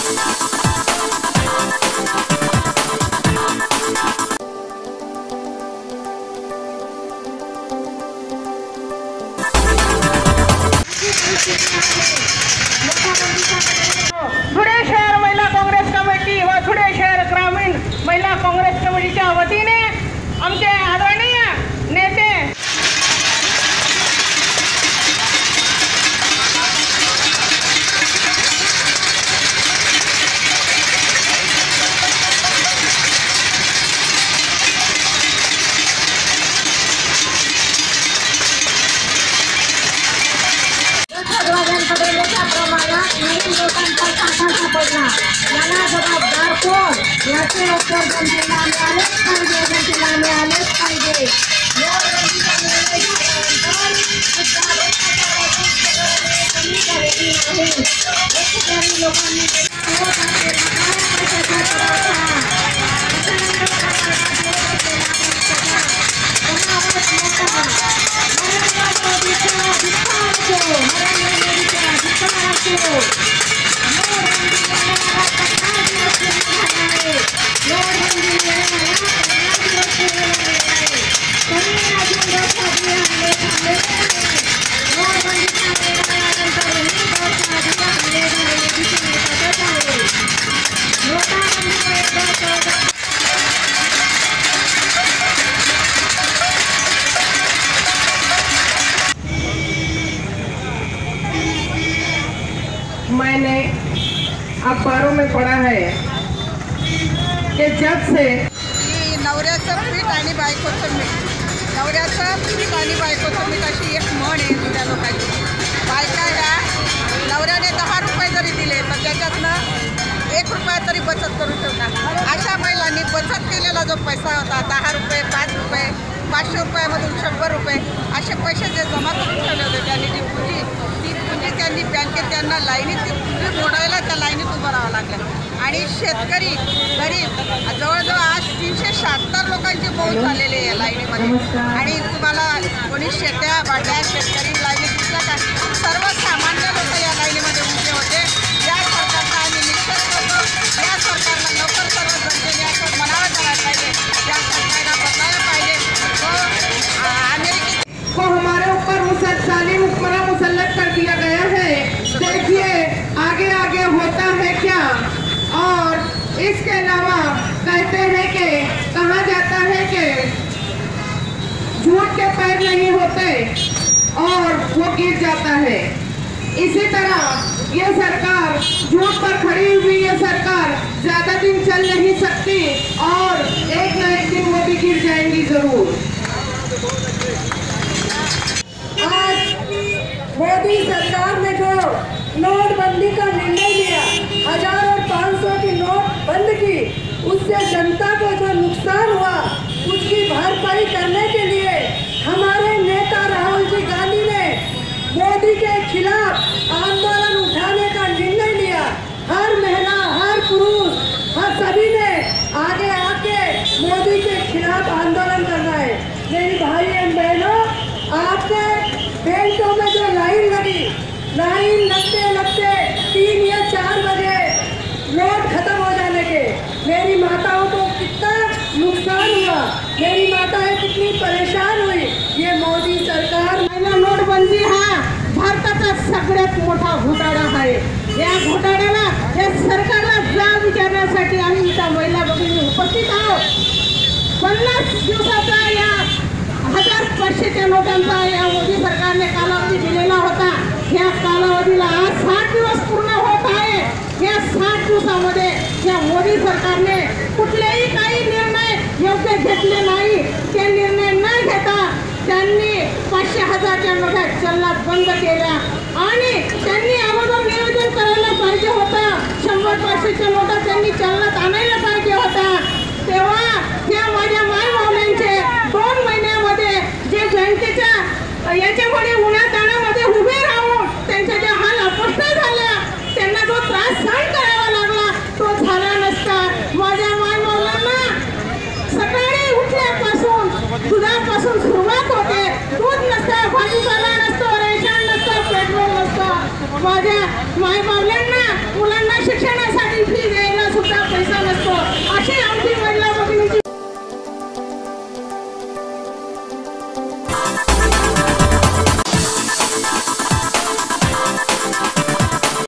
धुळे शहर महिला काँग्रेस कमिटी व धुळे शहर ग्रामीण महिला काँग्रेस कमिटीच्या वतीने आमचे आदरणीय नेते याला जबाबदार कोण याचे उत्तर जनतेला मिळालेच पाहिजे। लोकांनी मैंने अखबारों में पढ़ा है कि जब से नवऱ्याचं पीठ आणि बायकोचं मीठ, नवऱ्याचं पीठ आणि बायकोचं मीठ अशी एक म्हण आहे जुन्या लोकांची। बायका या नवऱ्याने 10 रुपये जरी दिले तर त्याच्यातनं 1 रुपया तरी बचत करून ठेवतात। अशा महिलांनी बचत केलेला जो पैसा होता 10 रुपये 5 रुपये 500 रुपयामधून 100 रुपये असे पैसे जे जमा करून ठेवले होते त्यांनी ती पुंजी त्यांनी बँकेत त्यांना लाईनीत पुंजी मोडायला त्या लाईनीत उभं राहावं लागलं। आणि शेतकरी गरीब जवळजवळ आज 376 लोकांची मौत झालेली आहे लाईनीमध्ये। आणि तुम्हाला कोणी शेत्या बाट्या शेतकरी लाईनीत दिसला का? सर्वसामान्य लोक या लाईनीमध्ये उभे होते। या सरकारचा आम्ही निषेध करतो। या सरकारला लवकर सर्व जनतेने असं म्हणावं करायला पाहिजे, या सरकारला बदलायला पाहिजे। को हमारे ऊपर मुसल्लत कर दिया गया है। देखिए आगे आगे होता है क्या। और इसके अलावा कहते हैं कि कहा जाता है कि झूठ के पैर नहीं होते और वो गिर जाता है। इसी तरह ये सरकार झूठ पर खड़ी हुई ये सरकार ज्यादा दिन चल नहीं सकती और एक न एक दिन वो भी गिर जाएंगी जरूर। आज मोदी सरकार ने जो नोटबंदी का निर्णय लिया, 1000 और 500 की नोट बंद की, उससे जनता को जो नुकसान हुआ उसकी भरपाई करने के लिए हमारे नेता राहुल जी गांधी ने मोदी के खिलाफ आंदोलन उठाने का निर्णय लिया। हर महिला हर पुरुष हर सभी ने आगे आके मोदी के खिलाफ आंदोलन करना है। मेरी भाई एवं बहनों, आपके बैंकों में जो लाइन लगी, लाइन लगते 3 या 4 बजे नोट खत्म हो जाने के मेरी माताओं को कितना नुकसान हुआ, मेरी माताएं कितनी परेशान हुई। ये मोदी सरकार महिला नोटबंदी हा भारताचा सगळ्यात मोठा घोटाळा आहे। या घोटाळ्याला या सरकारला जाब विचारण्यासाठी आम्ही इथं महिला भगिनी उपस्थित आहोत। 50 दिवसाचा या 1500च्या नोटांचा या मोदी सरकारने कालावधी दिलेला होता। या कालावधीला आज 60 दिवस पूर्ण होत आहे। या 60 दिवसामध्ये या मोदी सरकारने कुठलेही काही निर्णय योग्य घेतले नाही। ते निर्णय न घेता त्यांनी 500,000च्या नोटा चलनात बंद केल्या आणि त्यांनी अगोदर नियोजन करायला पाहिजे होतं। 100-500च्या नोटा त्यांनी चलनात आणायला पाहिजे होता। तेव्हा या माझ्या मायबावल्यांचे 2 महिन्यामध्ये जे बँकेच्या याच्यामध्ये उन्हाताणामध्ये उभे राहून त्यांच्या ज्या हाल अवस्था झाल्या, त्यांना जो त्रास सहन करावा लागला तो झाला नसता। माझ्या मायबावल्यांना सकाळी उठल्यापासून दुधापासून सुरुवात होते। दूध नसतं, भाजीपाला नसतो, रेशन नसतं, पेट्रोल नसतं। माझ्या मायबावल्या